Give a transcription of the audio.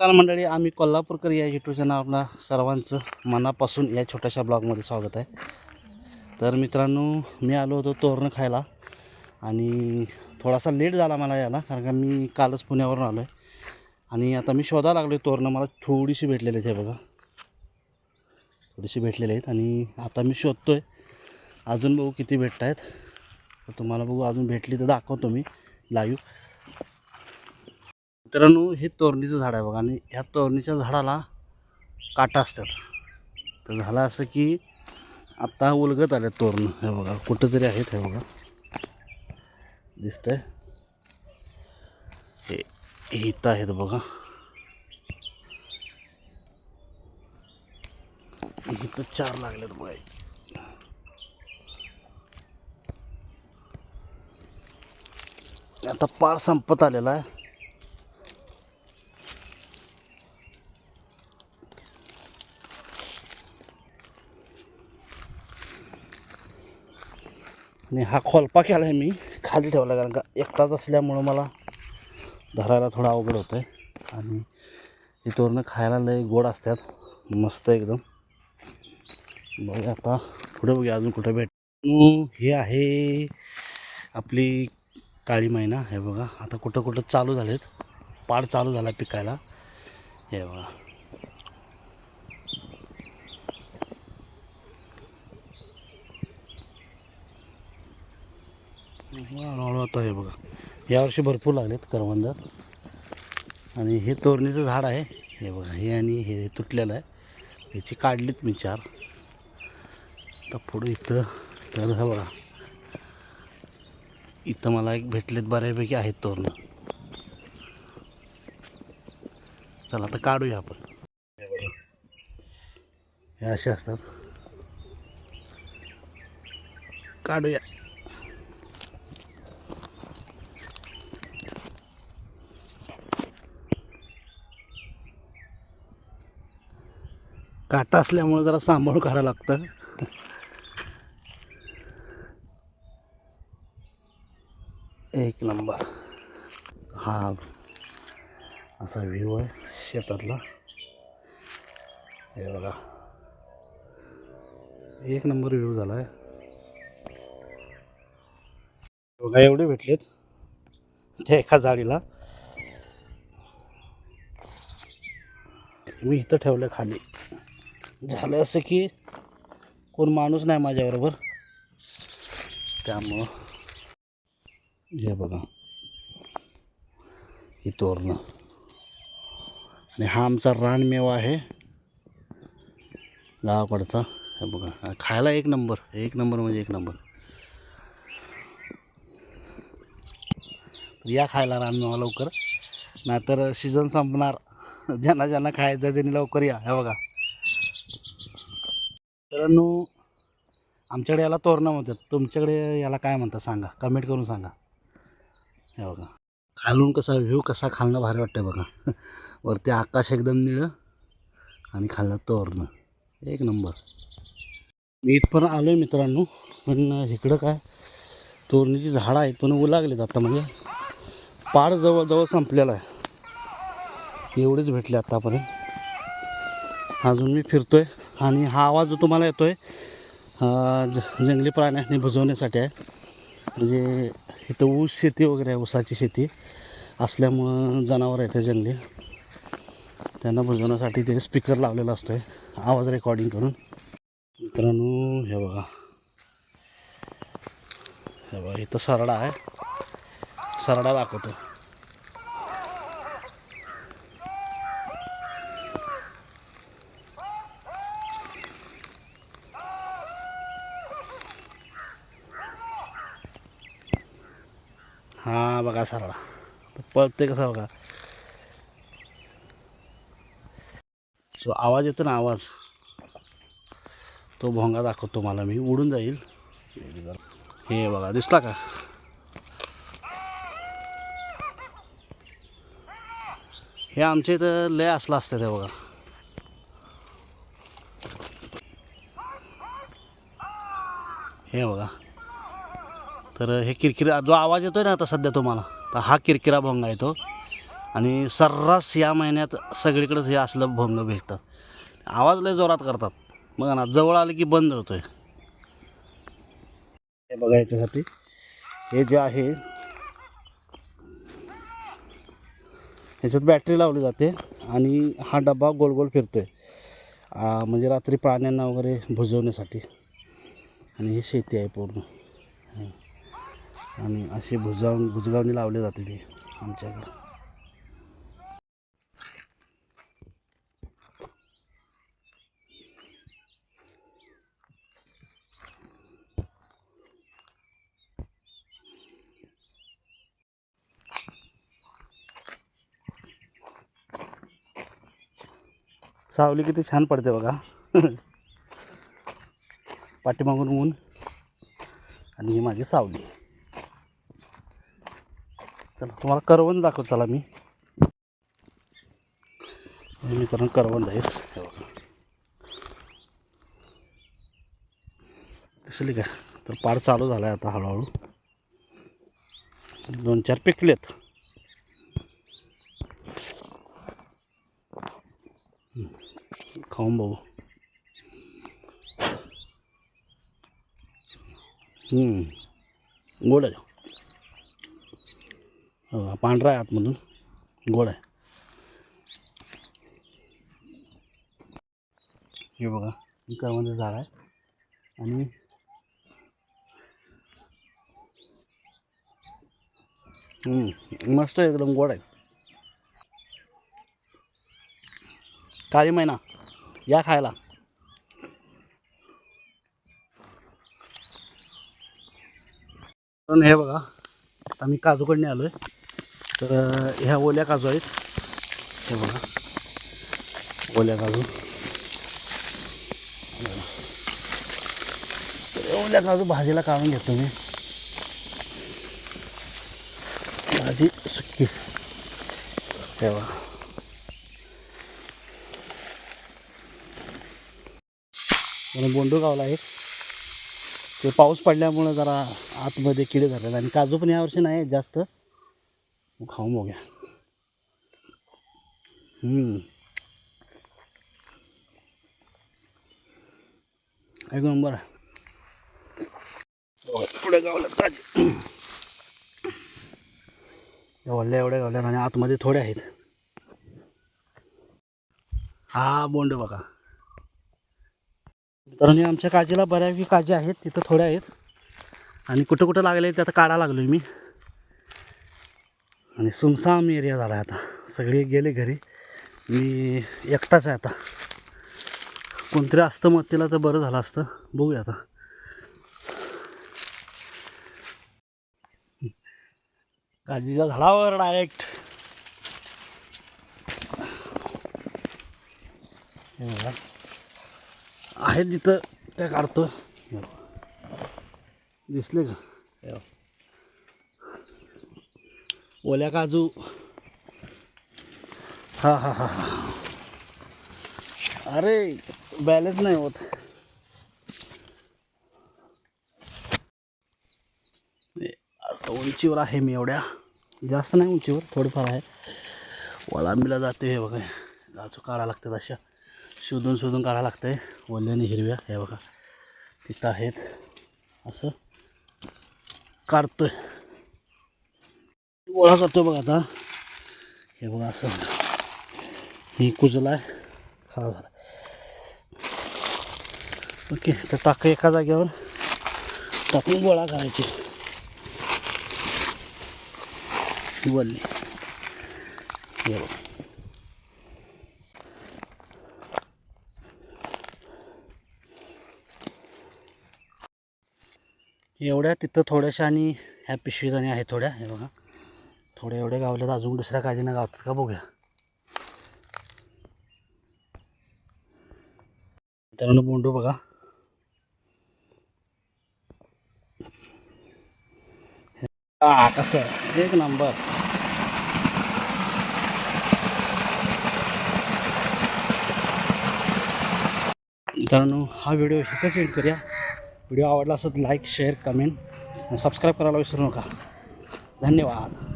नमस्कार मंडळी, आम्ही कोल्हापूरकर या यूट्यूब चॅनल आपला सर्वांचं मनापासून या छोट्याशा ब्लॉगमध्ये स्वागत आहे. तर मित्रांनो, मी आलो होतो तोरणं खायला आणि थोडासा लेट झाला मला यायला, कारण का मी कालच पुण्यावरून आलो आहे. आणि आता मी शोधायला लागलो आहे तोरणं. मला थोडीशी भेटलेली आहेत, हे बघा, थोडीशी भेटलेली आहेत. आणि आता मी शोधतो आहे, अजून बघू किती भेटत आहेत. तर तुम्हाला बघू, अजून भेटली तर दाखवतो मी लाईव्ह. मित्रांनो, हे तोरणीचं झाड आहे बघा, आणि ह्या तोरणीच्या झाडाला काटा असतात. तर झालं असं की आता उलगत आले तोरण, हे बघा कुठंतरी आहेत, हे बघा दिसतंय, हे इथं आहेत बघा, इथं 4 लागलेत बघा. आता पाळ संपत आलेला आहे. आणि हा खोलपा केला आहे मी, खाली ठेवला, कारण का एकटाच असल्यामुळं मला धरायला थोडा अवघड होतं आहे. आणि ही तोरणं खायला लय गोड असतात, मस्त एकदम. बघा आता पुढे बघूया अजून कुठे भेट. हे आहे आपली काळी मैना, हे बघा आता कुठं कुठं चालू झालेत, पाड चालू झाला पिकायला, हे बघा. हळूहळू आता हे बघा, यावर्षी भरपूर लागलेत करवंद. आणि हे तोरणीचं झाड आहे, हे बघा, हे आणि हे तुटलेलं आहे, ह्याची काढलीत मी 4. तर पुढे इथं, तर हे बघा, इथं मला एक भेटलेत, बऱ्यापैकी आहेत तोरणं. चला आता काढूया आपण. हे असे असतात, काढूया. काटा असल्यामुळे जरा सांभाळून काढायला लागतं. एक नंबर. हा असा व्ह्यू आहे शेतातला, हे बघा, एक नंबर व्ह्यू झाला आहे बघा. एवढे भेटलेत त्या एका झाडीला. मी इथं ठेवलं खाली. झालं असं की कोण माणूस नाही माझ्याबरोबर, त्यामुळं हे बघा, ही तोरणं. आणि हा आमचा रानमेवा आहे गावाकडचा, हे बघा, खायला एक नंबर, एक नंबर म्हणजे एक नंबर. या खायला रानमेवा लवकर, नाहीतर सीझन संपणार. ज्यांना ज्यांना खायचं त्यांनी लवकर या. हे बघा मित्रांनो, आमच्याकडे याला तोरणं म्हणतात, तुमच्याकडे याला काय म्हणतात सांगा, कमेंट करून सांगा. हे बघा, खालून कसा व्ह्यू, कसा खालनं भारी वाटतं बघा. वरती आकाश एकदम निळं आणि खालनं तोरणं, एक नंबर. मी इथपर्यंत आलो आहे मित्रांनो, पण इकडं काय तोरणीची झाडं आहेत पण उलागलेत आता, म्हणजे पाड जवळजवळ संपलेला आहे. एवढेच भेटले आत्तापर्यंत. अजून मी फिरतोय आणि हा आवाज जो तुम्हाला येतोय जंगली प्राण्यांनी बुजवण्यासाठी आहे. म्हणजे इथं ऊस शेती वगैरे आहे, ऊसाची शेती असल्यामुळं जनावर आहेत ते जंगली, त्यांना बुजवण्यासाठी ते स्पीकर लावलेला असतोय आवाज रेकॉर्डिंग करून. मित्रांनो हे बघा, हे बघा, इथं सरडा आहे, सरडा दाखवतो. हा बघा सरडा, पळते कसा बघा, तो आवाज येतो ना, आवाज, तो भोंगा दाखवतो मला, मी उडून जाईल. हे बघा, दिसला का? हे आमच्या इथं लय असलं असतं ते बघा. हे बघा, तर हे किरकिरा जो आवाज येतोय ना आता सध्या तुम्हाला, तर हा किरकिरा भोंगा येतो. आणि सर्रास या महिन्यात सगळीकडेच हे असलं भोंग भेटतं. आवाज लय जोरात करतात. बघा ना, जवळ आलं की बंद होतोय. हे बघा, याच्यासाठी हे जे आहे ह्याच्यात बॅटरी लावली जाते आणि हा डबा गोल गोल फिरतोय, म्हणजे रात्री प्राण्यांना वगैरे भुजवण्यासाठी. आणि हे शेती आहे पूर्ण, आणि अशी बुजगावणी लावली जाते ती आमच्याकडे. सावली किती छान पडते बघा. पाठीमागून ऊन आणि ही माझी सावली. चला तुम्हाला करवंद दाखवतो. चला मी मित्रांनो करवंद आहेत, हे बघा. दिसली का? तर पार चालू झाला आहे आता हळूहळू. 2-4 पिकलेत. खाऊन बघू. गोड आहे. हो, पांढरा आहे आतमधून, गोड आहे. हे बघा, ही करवंद झाड आहे आणि मस्त एकदम गोड आहे. काळी मैना या खायला. पण हे बघा, आता मी काजूकडने आलो आहे. तर ह्या ओल्या काजू आहेत. हे बघा, ओल्या काजू. ओल्या काजू भाजीला काढून घेतो मी. भाजी सुकी. हे बघा, बोंडू गावला आहे. ते पाऊस पडल्यामुळे जरा आतमध्ये किडे झालेले, आणि काजू पण यावर्षी नाही जास्त. खाऊन बघूया. एक नंबर आहे. पुढे गावल्यात ताजे, एवढ्या गावल्यात आणि आतमध्ये थोडे आहेत. हा बोंड बघा. तर आमच्या काजीला बऱ्यापैकी काजी आहेत, तिथं थोड्या आहेत. आणि कुठं कुठं लागले ते आता काढा लागलो मी. आणि सुमसाम एरिया झाला आहे आता. सगळे गेले घरी, मी एकटाच आहे आता. कोणतरी असतं मदतीला तर बरं झालं असतं. बघूया आता. काजीच्या झाडावर डायरेक्ट. आहे तिथं काय काढतो. दिसले का? ओल्या काजू. हा हा हा हा. अरे बॅलन्स नाही होत. उंचीवर आहे मी, एवढ्या जास्त नाही उंचीवर, थोडंफार आहे. वळांबीला जाते. हे बघा, काजू काढा लागतात अशा, शोधून शोधून काढा लागतंय. ओल्याने हिरव्या. हे बघा तिथं आहेत, असं काढतोय, गोळा करतोय बघा आता. हे बघा असं, ही कुजला आहे, खा झाला. ओके, तर टाक एका जागेवर टाकून गोळा करायची. वल्ली. हे बघा, एवढ्या तिथं थोड्याशा, आणि ह्या पिशवीत आणि आहे थोड्या. हे बघा, थोड्या एवढ्या गावल्यात. अजून दुसऱ्या काजीनं गावतात का बघूया. मित्रांनो बोंडू बघा. कसं एक नंबर. मित्रांनो हा व्हिडिओ इथंच एंड करूया. व्हिडिओ आवडला असेल तर लाईक, शेअर, कमेंट आणि सबस्क्राईब करायला विसरू नका. धन्यवाद.